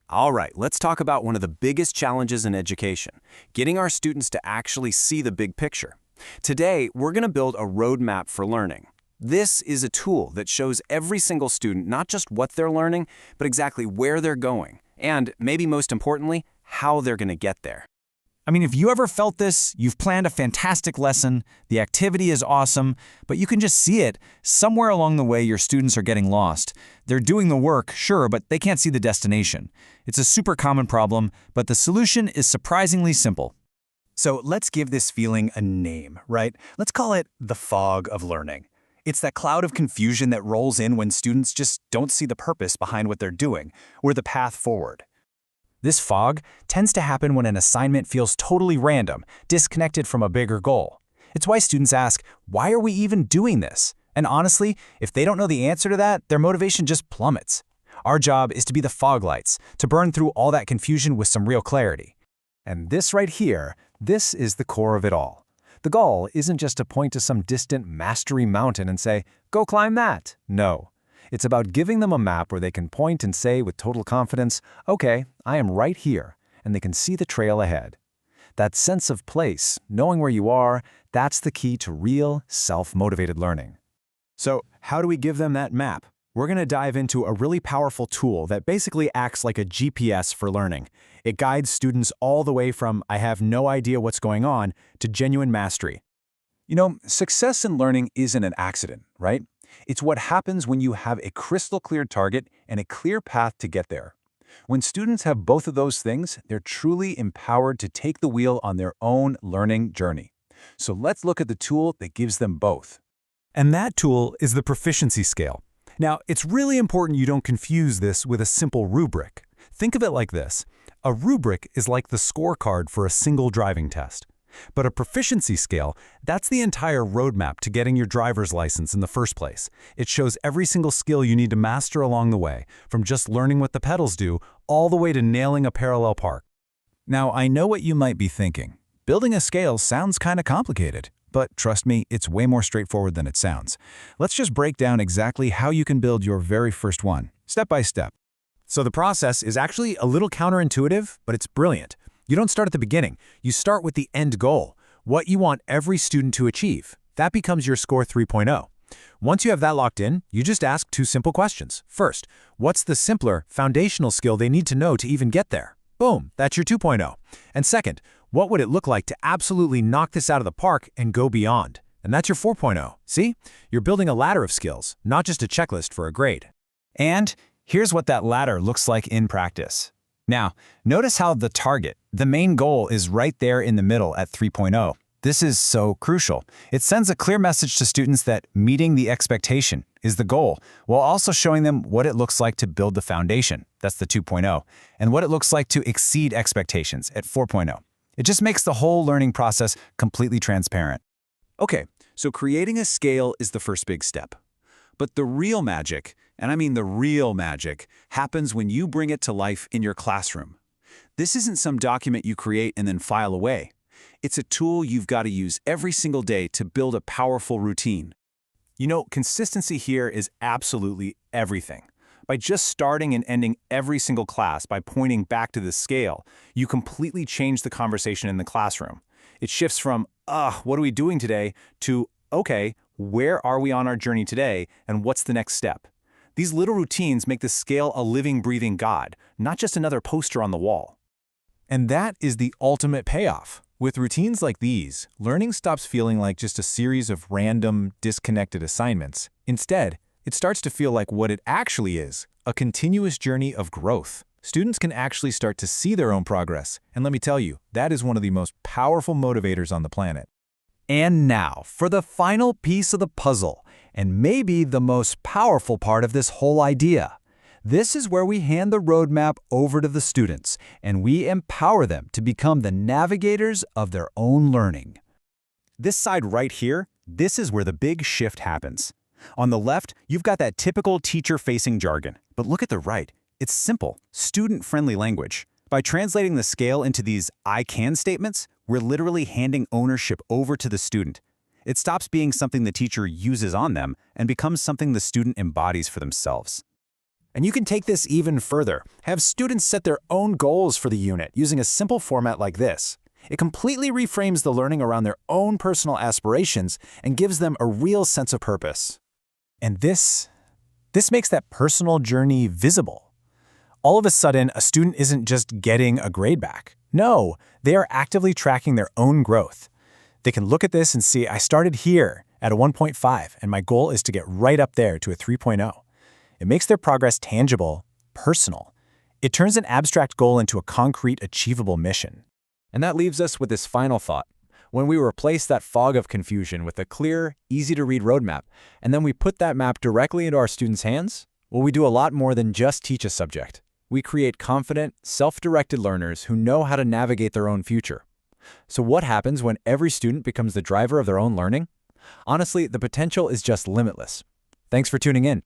All right, let's talk about one of the biggest challenges in education, getting our students to actually see the big picture. Today, we're going to build a roadmap for learning. This is a tool that shows every single student not just what they're learning, but exactly where they're going, and maybe most importantly, how they're going to get there. I mean, if you ever felt this, you've planned a fantastic lesson, the activity is awesome, but you can just see it. Somewhere along the way, your students are getting lost. They're doing the work, sure, but they can't see the destination. It's a super common problem, but the solution is surprisingly simple. So let's give this feeling a name, right? Let's call it the fog of learning. It's that cloud of confusion that rolls in when students just don't see the purpose behind what they're doing or the path forward. This fog tends to happen when an assignment feels totally random, disconnected from a bigger goal. It's why students ask, why are we even doing this? And honestly, if they don't know the answer to that, their motivation just plummets. Our job is to be the fog lights, to burn through all that confusion with some real clarity. And this right here, this is the core of it all. The goal isn't just to point to some distant mastery mountain and say, go climb that. No. It's about giving them a map where they can point and say with total confidence, okay, I am right here, and they can see the trail ahead. That sense of place, knowing where you are, that's the key to real, self-motivated learning. So, how do we give them that map? We're going to dive into a really powerful tool that basically acts like a GPS for learning. It guides students all the way from I have no idea what's going on to genuine mastery. You know, success in learning isn't an accident, right? It's what happens when you have a crystal clear target and a clear path to get there. When students have both of those things, they're truly empowered to take the wheel on their own learning journey. So let's look at the tool that gives them both. And that tool is the proficiency scale. Now, it's really important you don't confuse this with a simple rubric. Think of it like this. A rubric is like the scorecard for a single driving test. But a proficiency scale, that's the entire roadmap to getting your driver's license in the first place. It shows every single skill you need to master along the way, from just learning what the pedals do, all the way to nailing a parallel park. Now, I know what you might be thinking. Building a scale sounds kind of complicated, but trust me, it's way more straightforward than it sounds. Let's just break down exactly how you can build your very first one, step by step. So the process is actually a little counterintuitive, but it's brilliant. You don't start at the beginning. You start with the end goal, what you want every student to achieve. That becomes your score 3.0. Once you have that locked in, you just ask two simple questions. First, what's the simpler, foundational skill they need to know to even get there? Boom, that's your 2.0. And second, what would it look like to absolutely knock this out of the park and go beyond? And that's your 4.0. See? You're building a ladder of skills, not just a checklist for a grade. And here's what that ladder looks like in practice. Now, notice how the target, the main goal, is right there in the middle at 3.0. This is so crucial. It sends a clear message to students that meeting the expectation is the goal, while also showing them what it looks like to build the foundation, that's the 2.0, and what it looks like to exceed expectations at 4.0. It just makes the whole learning process completely transparent. Okay, so creating a scale is the first big step. But the real magic, and I mean the real magic, happens when you bring it to life in your classroom. This isn't some document you create and then file away. It's a tool you've got to use every single day to build a powerful routine. You know, consistency here is absolutely everything. By just starting and ending every single class by pointing back to the scale, you completely change the conversation in the classroom. It shifts from, what are we doing today, to, okay, where are we on our journey today, and what's the next step? These little routines make the scale a living, breathing God, not just another poster on the wall. And that is the ultimate payoff. With routines like these, learning stops feeling like just a series of random, disconnected assignments. Instead, it starts to feel like what it actually is, a continuous journey of growth. Students can actually start to see their own progress, and let me tell you, that is one of the most powerful motivators on the planet. And now, for the final piece of the puzzle, and maybe the most powerful part of this whole idea. This is where we hand the roadmap over to the students, and we empower them to become the navigators of their own learning. This side right here, this is where the big shift happens. On the left, you've got that typical teacher-facing jargon, but look at the right. It's simple, student-friendly language. By translating the scale into these I can statements, we're literally handing ownership over to the student. It stops being something the teacher uses on them and becomes something the student embodies for themselves. And you can take this even further. Have students set their own goals for the unit using a simple format like this. It completely reframes the learning around their own personal aspirations and gives them a real sense of purpose. And this makes that personal journey visible. All of a sudden, a student isn't just getting a grade back. No, they are actively tracking their own growth. They can look at this and see, I started here at a 1.5, and my goal is to get right up there to a 3.0. It makes their progress tangible, personal. It turns an abstract goal into a concrete, achievable mission. And that leaves us with this final thought. When we replace that fog of confusion with a clear, easy-to-read roadmap, and then we put that map directly into our students' hands, well, we do a lot more than just teach a subject. We create confident, self-directed learners who know how to navigate their own future. So what happens when every student becomes the driver of their own learning? Honestly, the potential is just limitless. Thanks for tuning in.